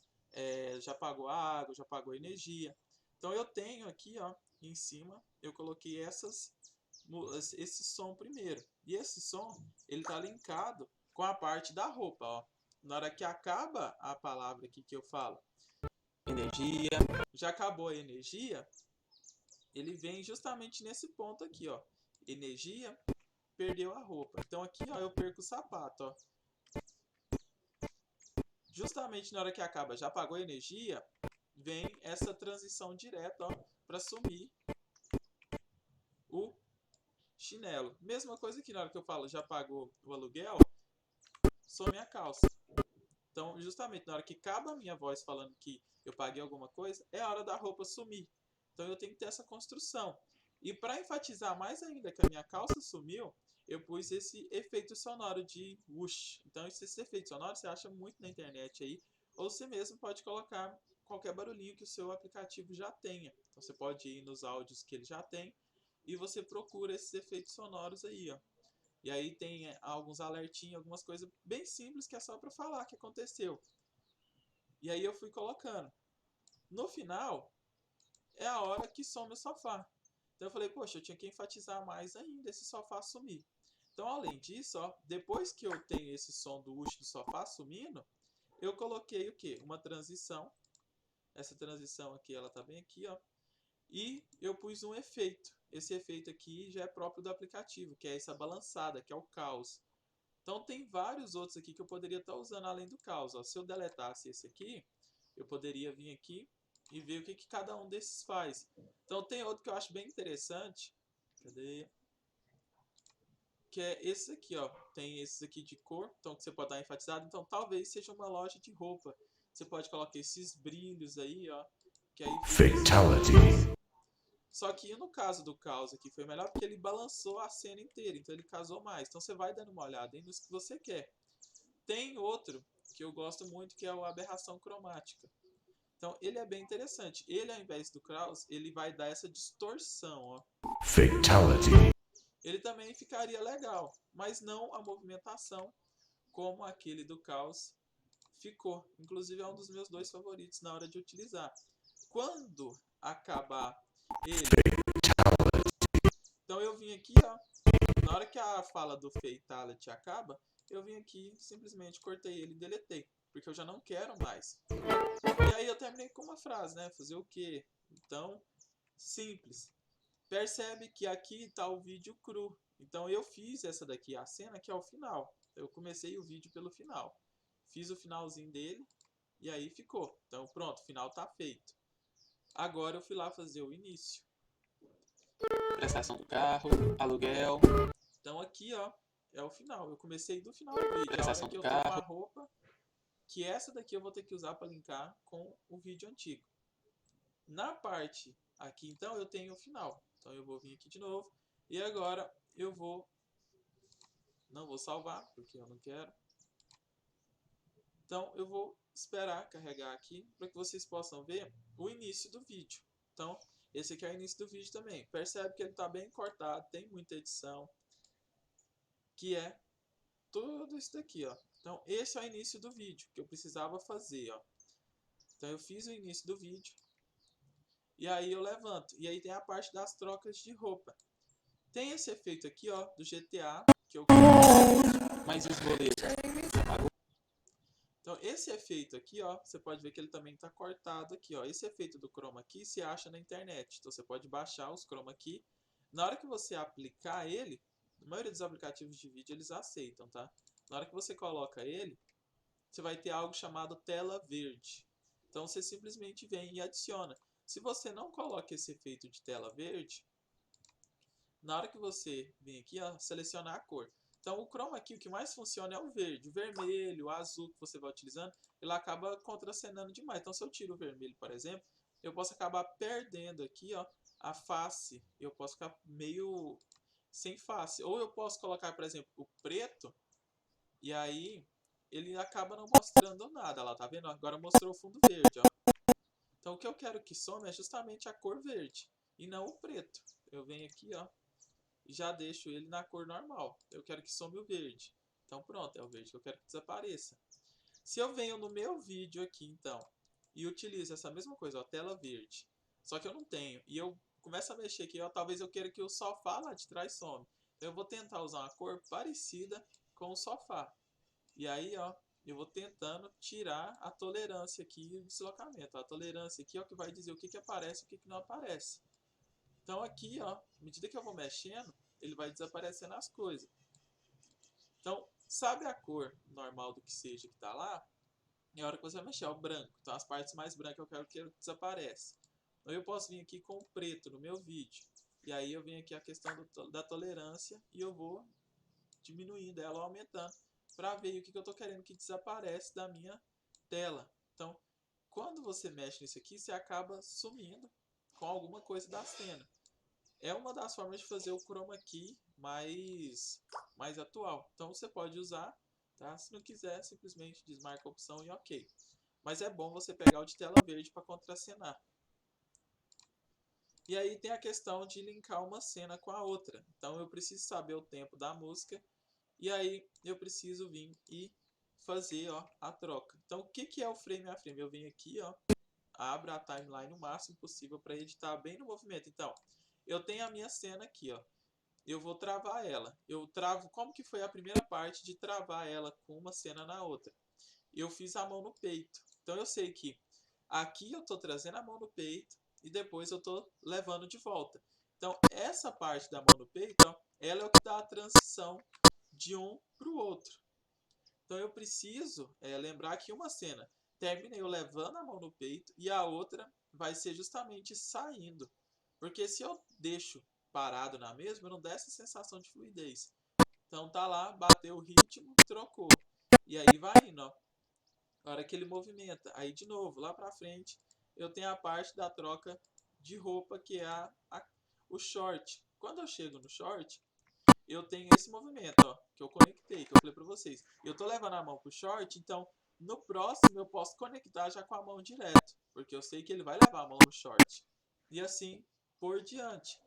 Speaker 1: já pagou a água, já pagou a energia. Então eu tenho aqui, ó, em cima, eu coloquei esse som primeiro. E esse som, ele tá linkado com a parte da roupa, ó. Na hora que acaba a palavra aqui que eu falo, energia, já acabou a energia, ele vem justamente nesse ponto aqui, ó. Energia, perdeu a roupa. Então aqui, ó, eu perco o sapato, ó. Justamente na hora que acaba, já apagou a energia, vem essa transição direta, ó, para sumir o chinelo. Mesma coisa que na hora que eu falo, já pagou o aluguel, some a calça. Então, justamente na hora que acaba a minha voz falando que eu paguei alguma coisa, é a hora da roupa sumir. Então eu tenho que ter essa construção. E para enfatizar mais ainda que a minha calça sumiu, eu pus esse efeito sonoro de whoosh. Então esse efeito sonoro você acha muito na internet aí, ou você mesmo pode colocar qualquer barulhinho que o seu aplicativo já tenha. Então você pode ir nos áudios que ele já tem e você procura esses efeitos sonoros aí, ó. E aí tem alguns alertinhos, algumas coisas bem simples que é só para falar que aconteceu. E aí eu fui colocando. No final, é a hora que some o sofá. Então eu falei, poxa, eu tinha que enfatizar mais ainda esse sofá sumir. Então, além disso, ó, depois que eu tenho esse som do whoosh do sofá sumindo, eu coloquei o quê? Uma transição. Essa transição aqui, ela tá bem aqui, ó. E eu pus um efeito. Esse efeito aqui já é próprio do aplicativo, que é essa balançada, que é o caos. Então tem vários outros aqui que eu poderia estar usando além do caos. Ó. Se eu deletasse esse aqui, eu poderia vir aqui e ver o que, que cada um desses faz. Então tem outro que eu acho bem interessante. Cadê? Que é esse aqui, ó. Tem esses aqui de cor, então que você pode dar enfatizado. Então talvez seja uma loja de roupa. Você pode colocar esses brilhos aí, ó. Que aí Fatality. Só que no caso do caos aqui foi melhor porque ele balançou a cena inteira, então ele casou mais. Então você vai dando uma olhada aí nos que você quer. Tem outro que eu gosto muito que é o aberração cromática. Então ele é bem interessante. Ele ao invés do Kraus, ele vai dar essa distorção, ó. Fatality. Ele também ficaria legal, mas não a movimentação como aquele do Caos ficou. Inclusive é um dos meus 2 favoritos na hora de utilizar. Quando acabar ele, então eu vim aqui, ó, na hora que a fala do Fatality acaba, eu vim aqui, simplesmente cortei ele e deletei, porque eu já não quero mais. E aí eu terminei com uma frase, né? Fazer o quê? Então, simples. Percebe que aqui está o vídeo cru. Então eu fiz essa daqui, a cena que é o final. Eu comecei o vídeo pelo final. Fiz o finalzinho dele e aí ficou. Então pronto, o final está feito. Agora eu fui lá fazer o início. Prestação do carro, aluguel. Então aqui, ó, é o final. Eu comecei do final do vídeo. Prestação do carro. Eu tô com a roupa, que essa daqui eu vou ter que usar para linkar com o vídeo antigo. Na parte aqui, então, eu tenho o final. Então eu vou vir aqui de novo. E agora eu vou... Não vou salvar, porque eu não quero. Então eu vou esperar carregar aqui para que vocês possam ver o início do vídeo. Então esse aqui é o início do vídeo também. Percebe que ele está bem cortado, tem muita edição, que é tudo isso daqui, ó. Então esse é o início do vídeo que eu precisava fazer, ó. Então eu fiz o início do vídeo e aí eu levanto. E aí tem a parte das trocas de roupa. Tem esse efeito aqui, ó, do GTA, que eu mas os boletos. Então esse efeito aqui, ó, você pode ver que ele também está cortado aqui, ó. Esse efeito do chroma key se acha na internet. Então você pode baixar os chroma key. Na hora que você aplicar ele, a maioria dos aplicativos de vídeo eles aceitam, tá? Na hora que você coloca ele, você vai ter algo chamado tela verde. Então você simplesmente vem e adiciona. Se você não coloca esse efeito de tela verde, na hora que você vem aqui, ó, selecionar a cor. Então o chroma key o que mais funciona é o verde. O vermelho, o azul que você vai utilizando, ele acaba contracenando demais. Então se eu tiro o vermelho, por exemplo, eu posso acabar perdendo aqui, ó, a face. Eu posso ficar meio sem face. Ou eu posso colocar, por exemplo, o preto, e aí ele acaba não mostrando nada. Lá, tá vendo? Agora mostrou o fundo verde, ó. Então o que eu quero que some é justamente a cor verde e não o preto. Eu venho aqui, ó, e já deixo ele na cor normal. Eu quero que some o verde. Então pronto, é o verde que eu quero que desapareça. Se eu venho no meu vídeo aqui, então, e utilizo essa mesma coisa, ó, tela verde, só que eu não tenho, e eu começo a mexer aqui, ó, talvez eu queira que o sofá lá de trás some. Então eu vou tentar usar uma cor parecida com o sofá. E aí, ó, eu vou tentando tirar a tolerância aqui e o deslocamento. A tolerância aqui é o que vai dizer o que aparece e o que não aparece. Então aqui, ó, à medida que eu vou mexendo, ele vai desaparecendo as coisas. Então, sabe a cor normal do que seja que está lá? É a hora que você vai mexer, é o branco. Então as partes mais brancas eu quero que desapareça. Então eu posso vir aqui com o preto no meu vídeo. E aí eu venho aqui a questão da tolerância e eu vou diminuindo ela, aumentando, para ver o que eu estou querendo que desaparece da minha tela. Então, quando você mexe nisso aqui, você acaba sumindo com alguma coisa da cena. É uma das formas de fazer o chroma key mais atual. Então você pode usar, tá? Se não quiser, simplesmente desmarca a opção e ok. Mas é bom você pegar o de tela verde para contracenar. E aí tem a questão de linkar uma cena com a outra. Então eu preciso saber o tempo da música e aí eu preciso vir e fazer, ó, a troca. Então o que é o frame a frame? Eu venho aqui, ó, abro a timeline o máximo possível para editar bem no movimento. Então eu tenho a minha cena aqui, ó. Eu vou travar ela. Eu travo, como que foi a primeira parte de travar ela com uma cena na outra? Eu fiz a mão no peito. Então eu sei que aqui eu estou trazendo a mão no peito e depois eu estou levando de volta. Então essa parte da mão no peito, ó, ela é o que dá a transição de um para o outro. Então eu preciso lembrar que uma cena termina eu levando a mão no peito e a outra vai ser justamente saindo. Porque se eu deixo parado na mesma, não dá essa sensação de fluidez. Então tá lá, bateu o ritmo, trocou. E aí vai indo, ó. Na hora que ele movimenta, aí de novo, lá pra frente, eu tenho a parte da troca de roupa, que é o short. Quando eu chego no short, eu tenho esse movimento, ó, que eu conectei, que eu falei pra vocês. Eu tô levando a mão pro short, então no próximo eu posso conectar já com a mão direto, porque eu sei que ele vai levar a mão no short. E assim por diante.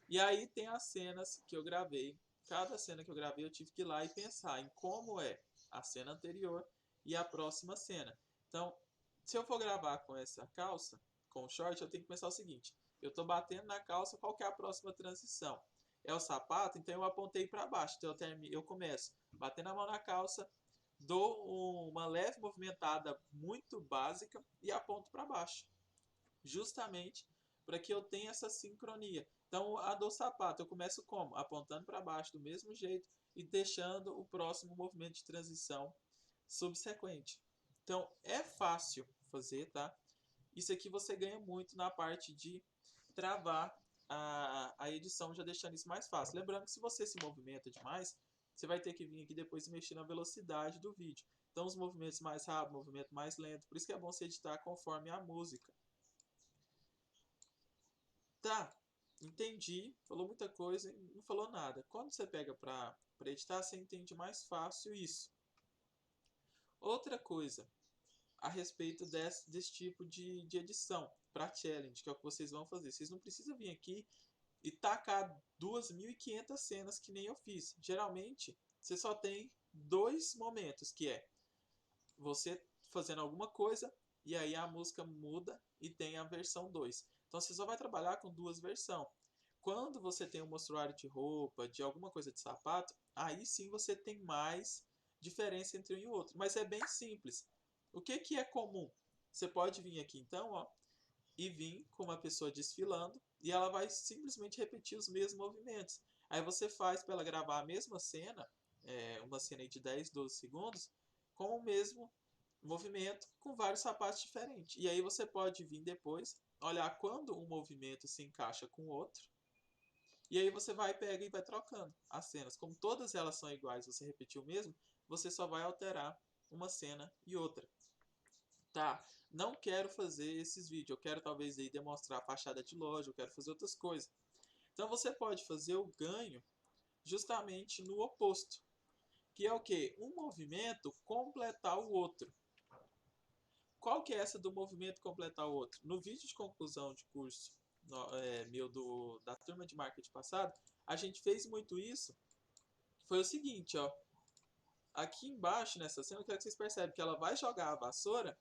Speaker 1: E aí tem as cenas que eu gravei. Cada cena que eu gravei eu tive que ir lá e pensar em como é a cena anterior e a próxima cena. Então, se eu for gravar com essa calça, com o short, eu tenho que pensar o seguinte: eu estou batendo na calça, qual que é a próxima transição? É o sapato, então eu apontei para baixo. Então eu começo batendo a mão na calça, dou uma leve movimentada muito básica e aponto para baixo. Justamente para que eu tenha essa sincronia. Então, a do sapato, eu começo como? Apontando para baixo do mesmo jeito e deixando o próximo movimento de transição subsequente. Então, é fácil fazer, tá? Isso aqui você ganha muito na parte de travar a edição, já deixando isso mais fácil. Lembrando que se você se movimenta demais, você vai ter que vir aqui depois e mexer na velocidade do vídeo. Então, os movimentos mais rápidos, movimento mais lento. Por isso que é bom você editar conforme a música. Tá, entendi, falou muita coisa e não falou nada. Quando você pega para editar, você entende mais fácil isso. Outra coisa, a respeito desse tipo de edição para challenge, que é o que vocês vão fazer. Vocês não precisam vir aqui e tacar 2.500 cenas que nem eu fiz. Geralmente, você só tem dois momentos, que é você fazendo alguma coisa e aí a música muda e tem a versão 2. Então você só vai trabalhar com duas versões. Quando você tem um mostruário de roupa, de alguma coisa de sapato, aí sim você tem mais diferença entre um e o outro. Mas é bem simples. O que, que é comum? Você pode vir aqui então, ó, e vir com uma pessoa desfilando e ela vai simplesmente repetir os mesmos movimentos. Aí você faz para ela gravar a mesma cena, uma cena de 10, 12 segundos, com o mesmo movimento, com vários sapatos diferentes. E aí você pode vir depois, olhar quando um movimento se encaixa com o outro, e aí você vai, pega e vai trocando as cenas. Como todas elas são iguais, você repetiu o mesmo, você só vai alterar uma cena e outra. Tá, não quero fazer esses vídeos, eu quero talvez aí demonstrar a fachada de loja, eu quero fazer outras coisas. Então você pode fazer o ganho justamente no oposto, que é o que? Um movimento completar o outro. Qual que é essa do movimento completar o outro? No vídeo de conclusão de curso meu da turma de marketing passado, a gente fez muito isso. Foi o seguinte, ó. Aqui embaixo nessa cena, eu quero que vocês percebam que ela vai jogar a vassoura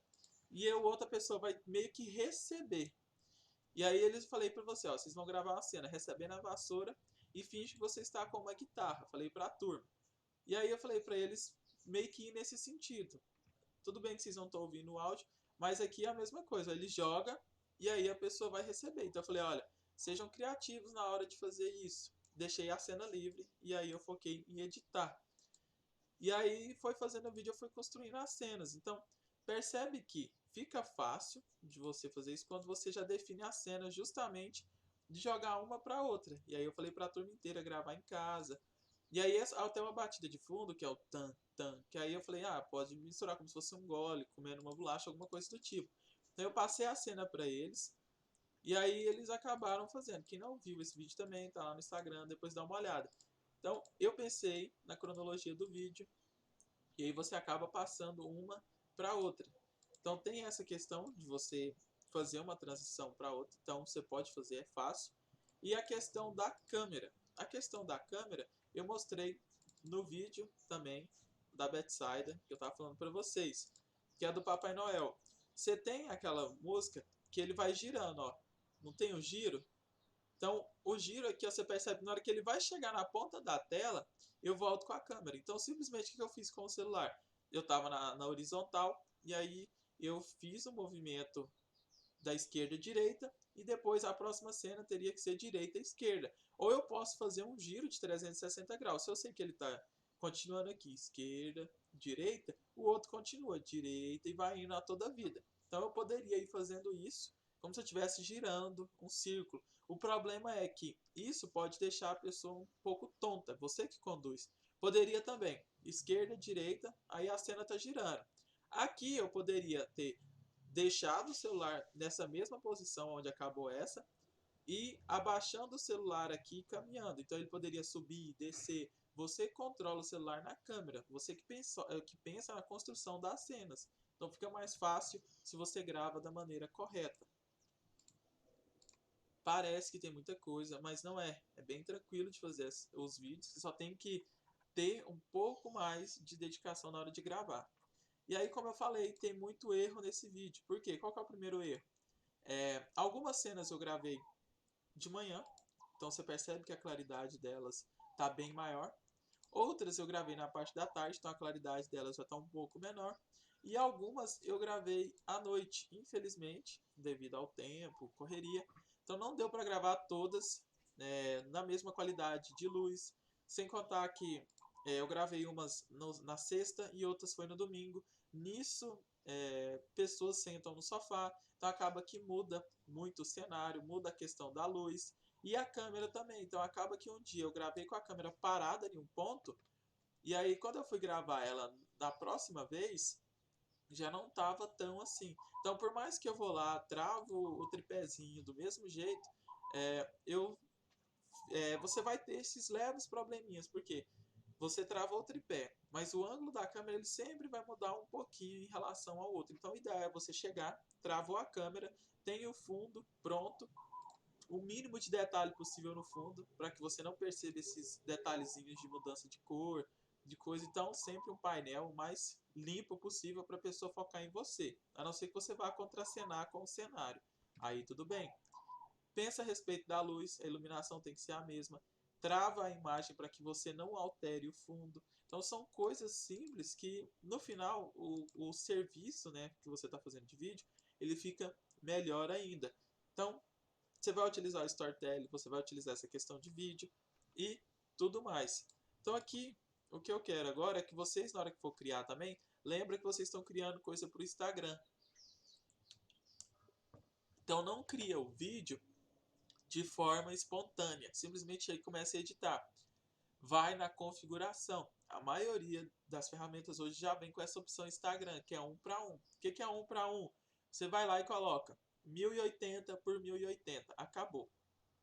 Speaker 1: e a outra pessoa vai meio que receber. E aí eles falei para você, ó, vocês vão gravar uma cena recebendo a vassoura e finge que você está com uma guitarra. Falei para a turma. E aí eu falei para eles meio que ir nesse sentido. Tudo bem que vocês não estão ouvindo o áudio, mas aqui é a mesma coisa. Ele joga e aí a pessoa vai receber. Então eu falei, olha, sejam criativos na hora de fazer isso. Deixei a cena livre e aí eu foquei em editar. E aí foi fazendo o vídeo, eu fui construindo as cenas. Então percebe que fica fácil de você fazer isso quando você já define a cena justamente de jogar uma para outra. E aí eu falei para a turma inteira gravar em casa. E aí até uma batida de fundo, que é o tan, tan, que aí eu falei, pode misturar como se fosse um gole, comendo uma bolacha, alguma coisa do tipo. Então eu passei a cena para eles, e aí eles acabaram fazendo. Quem não viu esse vídeo também, tá lá no Instagram, depois dá uma olhada. Então eu pensei na cronologia do vídeo, e aí você acaba passando uma para outra. Então tem essa questão de você fazer uma transição para outra, então você pode fazer, é fácil. E a questão da câmera. A questão da câmera eu mostrei no vídeo também da Betsaida, que eu estava falando para vocês, que é do Papai Noel. Você tem aquela música que ele vai girando, ó. Não tem o giro? Então, o giro aqui, ó, você percebe que na hora que ele vai chegar na ponta da tela, eu volto com a câmera. Então, simplesmente, o que eu fiz com o celular? Eu estava na horizontal, e aí eu fiz o movimento da esquerda à direita, e depois a próxima cena teria que ser direita à esquerda. Ou eu posso fazer um giro de 360 graus. Se eu sei que ele está continuando aqui, esquerda, direita, o outro continua, direita, e vai indo a toda a vida. Então, eu poderia ir fazendo isso como se eu estivesse girando um círculo. O problema é que isso pode deixar a pessoa um pouco tonta, você que conduz. Poderia também, esquerda, direita, aí a cena está girando. Aqui eu poderia ter deixado o celular nessa mesma posição onde acabou essa e abaixando o celular aqui e caminhando. Então ele poderia subir, descer. Você controla o celular na câmera, você que pensa na construção das cenas. Então fica mais fácil se você grava da maneira correta. Parece que tem muita coisa, mas não é. É bem tranquilo de fazer os vídeos. Você só tem que ter um pouco mais de dedicação na hora de gravar. E aí, como eu falei, tem muito erro nesse vídeo. Por quê? Qual que é o primeiro erro? Algumas cenas eu gravei de manhã, então você percebe que a claridade delas está bem maior. Outras eu gravei na parte da tarde, então a claridade delas já está um pouco menor. E algumas eu gravei à noite, infelizmente, devido ao tempo, correria. Então não deu para gravar todas na mesma qualidade de luz, sem contar que eu gravei umas na sexta e outras foi no domingo. Nisso, pessoas sentam no sofá, então acaba que muda muito o cenário, muda a questão da luz. E a câmera também. Então acaba que um dia eu gravei com a câmera parada em um ponto. E aí quando eu fui gravar ela da próxima vez, já não estava tão assim. Então por mais que eu vou lá, travo o tripézinho do mesmo jeito, você vai ter esses leves probleminhas. Por quê? você travou o tripé, mas o ângulo da câmera ele sempre vai mudar um pouquinho em relação ao outro. Então, o ideal é você chegar, travou a câmera, tem o fundo pronto, o mínimo de detalhe possível no fundo, para que você não perceba esses detalhezinhos de mudança de cor, de coisa. Então, sempre um painel o mais limpo possível para a pessoa focar em você, a não ser que você vá contracenar com o cenário. Aí tudo bem. Pensa a respeito da luz, a iluminação tem que ser a mesma. Trava a imagem para que você não altere o fundo. Então são coisas simples que no final o serviço, né, que você está fazendo de vídeo, ele fica melhor ainda. Então você vai utilizar o Storytelling, você vai utilizar essa questão de vídeo e tudo mais. Então aqui o que eu quero agora é que vocês, na hora que for criar também, lembra que vocês estão criando coisa para o Instagram. Então não cria o vídeo de forma espontânea. Simplesmente aí começa a editar. Vai na configuração. A maioria das ferramentas hoje já vem com essa opção Instagram, que é 1 para 1. O que é 1 para 1? Você vai lá e coloca 1080 por 1080. Acabou.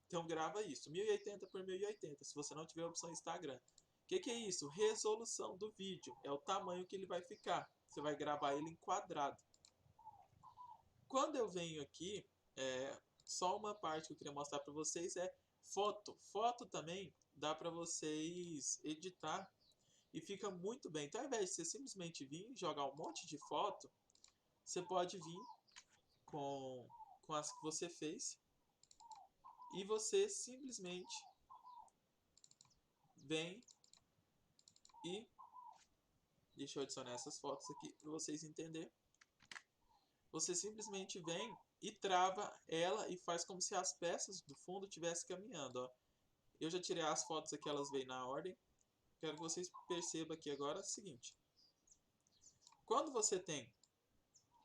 Speaker 1: Então grava isso, 1080 por 1080, se você não tiver a opção Instagram. O que é isso? Resolução do vídeo. É o tamanho que ele vai ficar. Você vai gravar ele em quadrado. Quando eu venho aqui, só uma parte que eu queria mostrar para vocês é foto. Foto também dá para vocês editar e fica muito bem. Então, ao invés de você simplesmente vir e jogar um monte de foto, você pode vir com as que você fez e você simplesmente vem e... Deixa eu adicionar essas fotos aqui para vocês entenderem. Você simplesmente vem e trava ela e faz como se as peças do fundo estivessem caminhando. Ó. Eu já tirei as fotos aqui, elas vêm na ordem. Quero que vocês percebam aqui agora o seguinte. Quando você tem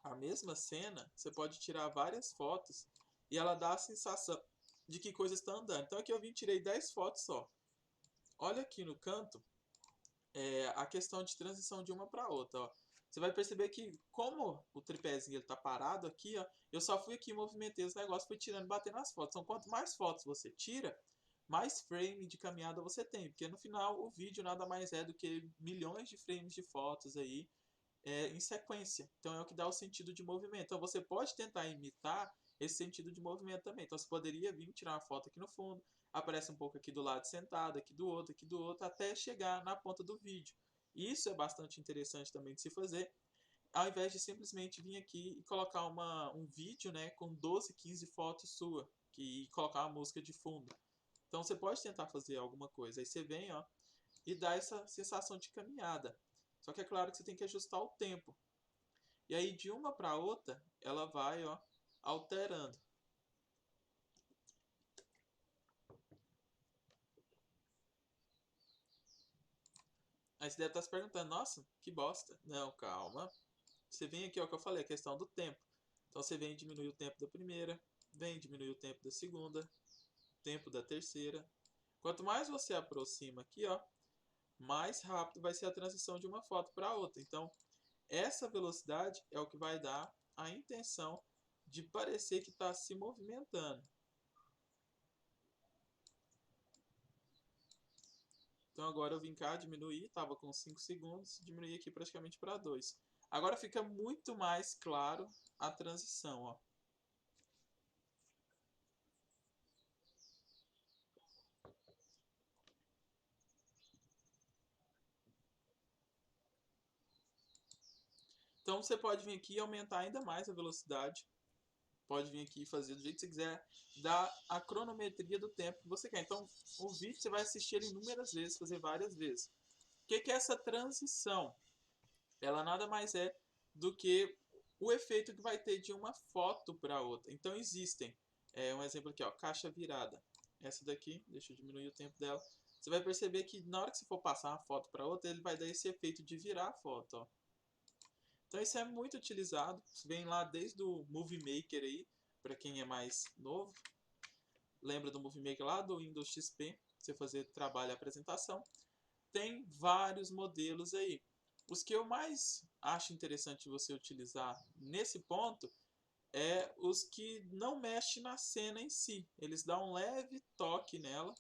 Speaker 1: a mesma cena, você pode tirar várias fotos e ela dá a sensação de que coisa está andando. Então aqui eu vim e tirei 10 fotos só. Olha aqui no canto a questão de transição de uma para outra. Ó. Você vai perceber que como o tripézinho está parado aqui, ó, eu só fui aqui, movimentei os negócios, fui tirando e batendo as fotos. Então quanto mais fotos você tira, mais frame de caminhada você tem, porque no final o vídeo nada mais é do que milhões de frames de fotos aí em sequência. Então é o que dá o sentido de movimento. Então você pode tentar imitar esse sentido de movimento também. Então você poderia vir tirar uma foto aqui no fundo, aparece um pouco aqui do lado sentado, aqui do outro, até chegar na ponta do vídeo. Isso é bastante interessante também de se fazer, ao invés de simplesmente vir aqui e colocar um vídeo, né, com 12, 15 fotos sua, e colocar uma música de fundo. Então você pode tentar fazer alguma coisa. Aí você vem, ó, e dá essa sensação de caminhada. Só que é claro que você tem que ajustar o tempo. E aí de uma para outra, ela vai, ó, alterando. Aí você deve estar se perguntando, nossa, que bosta. Não, calma. Você vem aqui, ó, que eu falei, a questão do tempo. Então você vem diminuir o tempo da primeira, vem diminuir o tempo da segunda, tempo da terceira. Quanto mais você aproxima aqui, ó, mais rápido vai ser a transição de uma foto para outra. Então, essa velocidade é o que vai dar a intenção de parecer que está se movimentando. Então agora eu vim cá, diminuir, estava com 5 segundos, diminuí aqui praticamente para 2. Agora fica muito mais claro a transição, ó. Então você pode vir aqui e aumentar ainda mais a velocidade. Pode vir aqui e fazer do jeito que você quiser, dar a cronometria do tempo que você quer. Então o vídeo você vai assistir ele inúmeras vezes, fazer várias vezes. O que é essa transição? Ela nada mais é do que o efeito que vai ter de uma foto para outra. Então existem, um exemplo aqui, ó, caixa virada. Essa daqui, deixa eu diminuir o tempo dela. Você vai perceber que na hora que você for passar uma foto para outra, ele vai dar esse efeito de virar a foto, ó. Então isso é muito utilizado, vem lá desde o Movie Maker aí, para quem é mais novo. Lembra do Movie Maker lá do Windows XP, você fazer trabalho e apresentação. Tem vários modelos aí. Os que eu mais acho interessante você utilizar nesse ponto é os que não mexem na cena em si. Eles dão um leve toque nela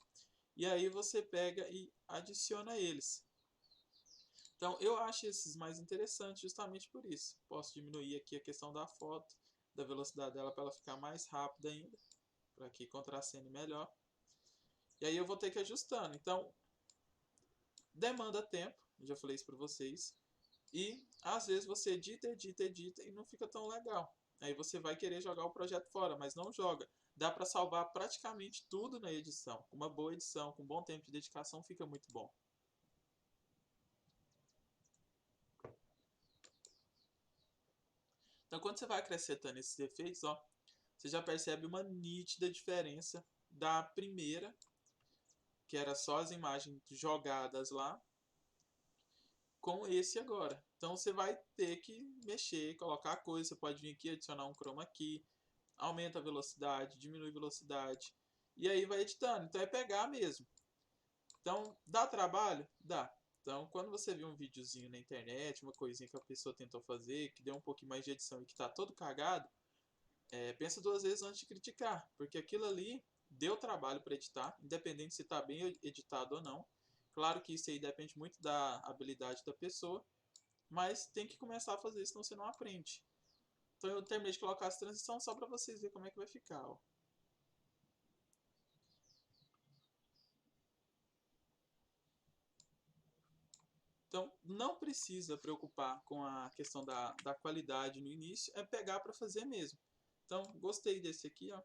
Speaker 1: e aí você pega e adiciona eles. Então, eu acho esses mais interessantes justamente por isso. Posso diminuir aqui a questão da foto, da velocidade dela para ela ficar mais rápida ainda, para que contracene melhor. E aí eu vou ter que ir ajustando. Então, demanda tempo, já falei isso para vocês. E às vezes você edita e não fica tão legal. Aí você vai querer jogar o projeto fora, mas não joga. Dá para salvar praticamente tudo na edição. Uma boa edição, com bom tempo de dedicação, fica muito bom. Então, quando você vai acrescentando esses efeitos, ó, você já percebe uma nítida diferença da primeira, que era só as imagens jogadas lá, com esse agora. Então, você vai ter que mexer, colocar coisa. Você pode vir aqui, adicionar um chroma key, aumenta a velocidade, diminui a velocidade, e aí vai editando. Então, é pegar mesmo. Então, dá trabalho? Dá. Então, quando você vê um videozinho na internet, uma coisinha que a pessoa tentou fazer, que deu um pouquinho mais de edição e que está todo cagado, pensa duas vezes antes de criticar, porque aquilo ali deu trabalho para editar, independente se está bem editado ou não. Claro que isso aí depende muito da habilidade da pessoa, mas tem que começar a fazer, senão você não aprende. Então eu terminei de colocar as transições só para vocês verem como é que vai ficar. Ó. Então não precisa preocupar com a questão da qualidade no início, é pegar para fazer mesmo. Então gostei desse aqui, ó.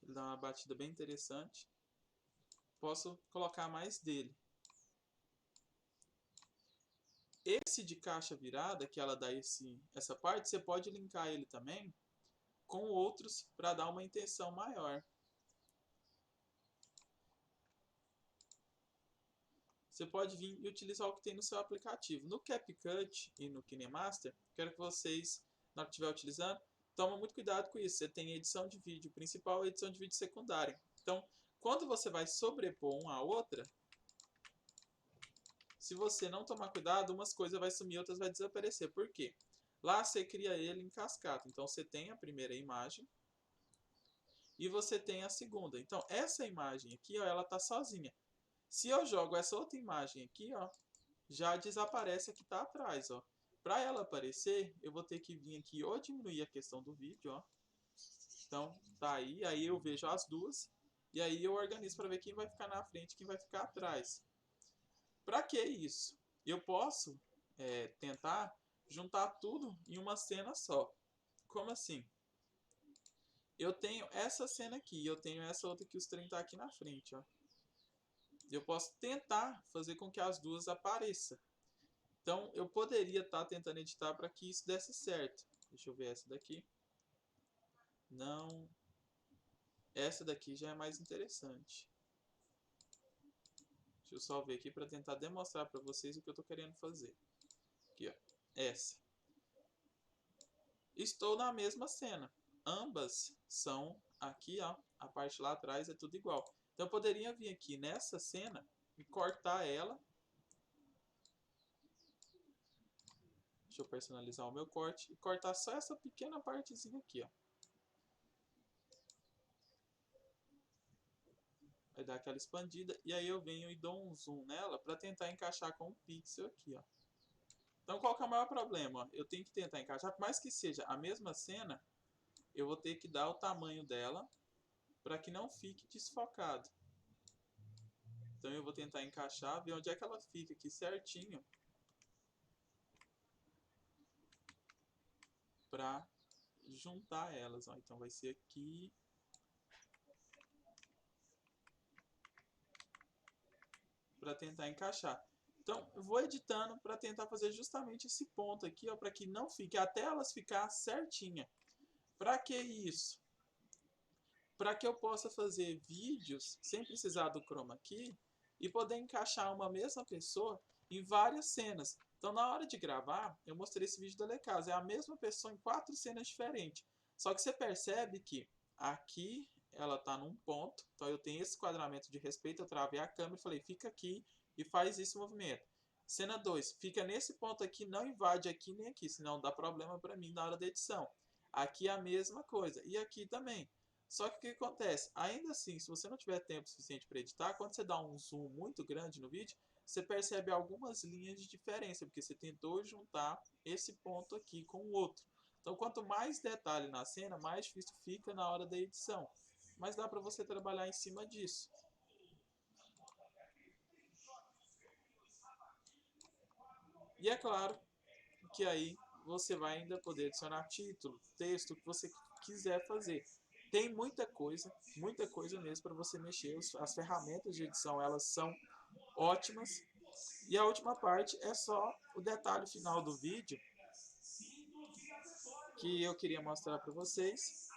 Speaker 1: Ele dá uma batida bem interessante. Posso colocar mais dele. Esse de caixa virada, que ela dá essa parte, você pode linkar ele também com outros para dar uma intenção maior. Você pode vir e utilizar o que tem no seu aplicativo. No CapCut e no KineMaster, quero que vocês, na hora que estiver utilizando, tomem muito cuidado com isso. Você tem edição de vídeo principal e edição de vídeo secundária. Então, quando você vai sobrepor uma à outra, se você não tomar cuidado, umas coisas vai sumir, outras vai desaparecer. Por quê? Lá você cria ele em cascata. Então, você tem a primeira imagem e você tem a segunda. Então, essa imagem aqui, ó, ela está sozinha. Se eu jogo essa outra imagem aqui, ó, já desaparece a que está atrás, ó. Para ela aparecer, eu vou ter que vir aqui ou diminuir a questão do vídeo, ó. Então, tá aí eu vejo as duas e aí eu organizo para ver quem vai ficar na frente e quem vai ficar atrás. Para que isso? Eu posso tentar juntar tudo em uma cena só. Como assim? Eu tenho essa cena aqui, eu tenho essa outra que os trem tá aqui na frente, ó. Eu posso tentar fazer com que as duas apareçam. Então, eu poderia estar tentando editar para que isso desse certo. Deixa eu ver essa daqui. Não. Essa daqui já é mais interessante. Deixa eu só ver aqui para tentar demonstrar para vocês o que eu estou querendo fazer. Aqui, ó. Essa. Estou na mesma cena. Ambas são aqui, ó. A parte lá atrás é tudo igual. Então, eu poderia vir aqui nessa cena e cortar ela. Deixa eu personalizar o meu corte e cortar só essa pequena partezinha aqui, ó. Vai dar aquela expandida e aí eu venho e dou um zoom nela para tentar encaixar com um pixel aqui, ó. Então qual que é o maior problema? Eu tenho que tentar encaixar, por mais que seja a mesma cena, eu vou ter que dar o tamanho dela para que não fique desfocado. Então eu vou tentar encaixar, ver onde é que ela fica aqui certinho para juntar elas, ó. Então vai ser aqui. Para tentar encaixar. Então, eu vou editando para tentar fazer justamente esse ponto aqui, ó, para que não fique, até elas ficar certinha. Para que isso? Para que eu possa fazer vídeos sem precisar do chroma key e poder encaixar uma mesma pessoa em várias cenas. Então, na hora de gravar, eu mostrei esse vídeo da Lecasa. É a mesma pessoa em 4 cenas diferentes. Só que você percebe que aqui ela está num ponto. Então, eu tenho esse quadramento de respeito. Eu travei a câmera e falei, fica aqui e faz esse movimento. Cena 2, fica nesse ponto aqui, não invade aqui nem aqui, senão dá problema para mim na hora da edição. Aqui é a mesma coisa. E aqui também. Só que o que acontece? Ainda assim, se você não tiver tempo suficiente para editar, quando você dá um zoom muito grande no vídeo, você percebe algumas linhas de diferença, porque você tentou juntar esse ponto aqui com o outro. Então, quanto mais detalhe na cena, mais difícil fica na hora da edição. Mas dá para você trabalhar em cima disso. E é claro que aí você vai ainda poder adicionar título, texto, o que você quiser fazer. Tem muita coisa mesmo para você mexer. As ferramentas de edição, elas são ótimas. E a última parte é só o detalhe final do vídeo que eu queria mostrar para vocês.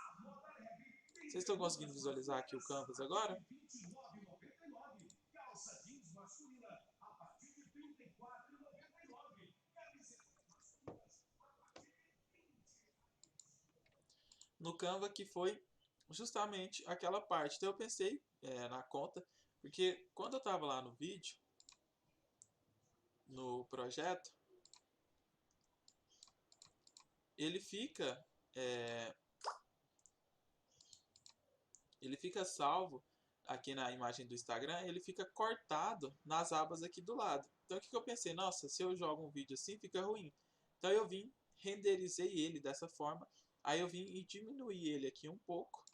Speaker 1: Vocês estão conseguindo visualizar aqui o canvas agora? No Canva, que foi justamente aquela parte. Então eu pensei na conta, porque quando eu estava lá no vídeo, no projeto, ele fica salvo aqui na imagem do Instagram, ele fica cortado nas abas aqui do lado. Então o que eu pensei? Nossa, se eu jogo um vídeo assim, fica ruim. Então eu vim, renderizei ele dessa forma, aí eu vim e diminuí ele aqui um pouco.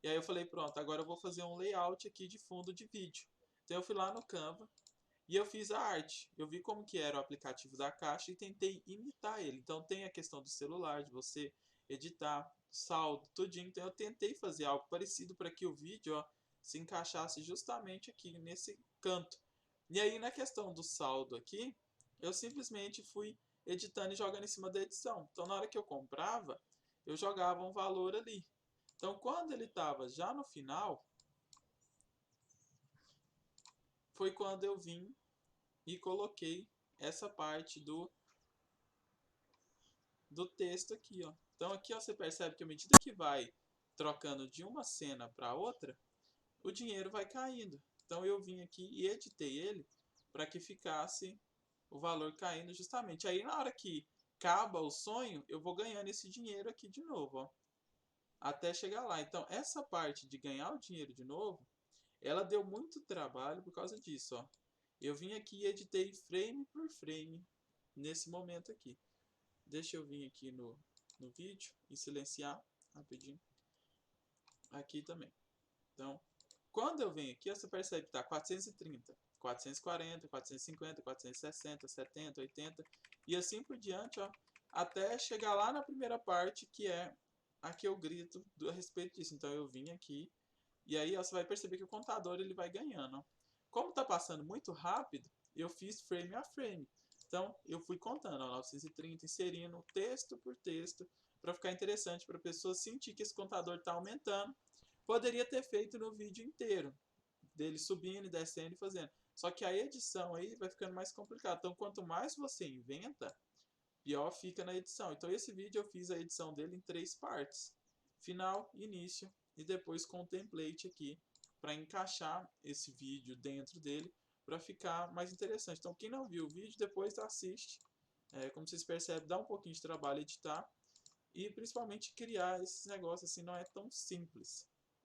Speaker 1: E aí eu falei, pronto, agora eu vou fazer um layout aqui de fundo de vídeo. Então eu fui lá no Canva e eu fiz a arte. Eu vi como que era o aplicativo da caixa e tentei imitar ele. Então tem a questão do celular, de você editar, saldo, tudinho. Então eu tentei fazer algo parecido para que o vídeo se encaixasse justamente aqui nesse canto. E aí na questão do saldo aqui, eu simplesmente fui editando e jogando em cima da edição. Então na hora que eu comprava, eu jogava um valor ali. Então quando ele estava já no final, foi quando eu vim e coloquei essa parte do texto aqui, ó. Então aqui ó, você percebe que à medida que vai trocando de uma cena para outra, o dinheiro vai caindo. Então eu vim aqui e editei ele para que ficasse o valor caindo justamente. Aí na hora que acaba o sonho, eu vou ganhando esse dinheiro aqui de novo, ó, até chegar lá. Então essa parte de ganhar o dinheiro de novo, ela deu muito trabalho por causa disso, ó. Eu vim aqui e editei frame por frame nesse momento aqui. Deixa eu vir aqui no vídeo e silenciar rapidinho. Aqui também. Então, quando eu venho aqui, você percebe que está 430, 440, 450, 460, 70, 80 e assim por diante, ó, até chegar lá na primeira parte, que é a que eu grito a respeito disso. Então eu vim aqui e aí ó, você vai perceber que o contador ele vai ganhando. Ó. Como está passando muito rápido, eu fiz frame a frame. Então eu fui contando, ó, 930, inserindo texto por texto, para ficar interessante para a pessoa sentir que esse contador está aumentando. Poderia ter feito no vídeo inteiro, dele subindo e descendo e fazendo. Só que a edição aí vai ficando mais complicada. Então quanto mais você inventa, pior fica na edição. Então esse vídeo eu fiz a edição dele em 3 partes. Final, início e depois com o template aqui para encaixar esse vídeo dentro dele para ficar mais interessante. Então quem não viu o vídeo, depois assiste. Como vocês percebem, dá um pouquinho de trabalho editar e principalmente criar esses negócios assim, não é tão simples.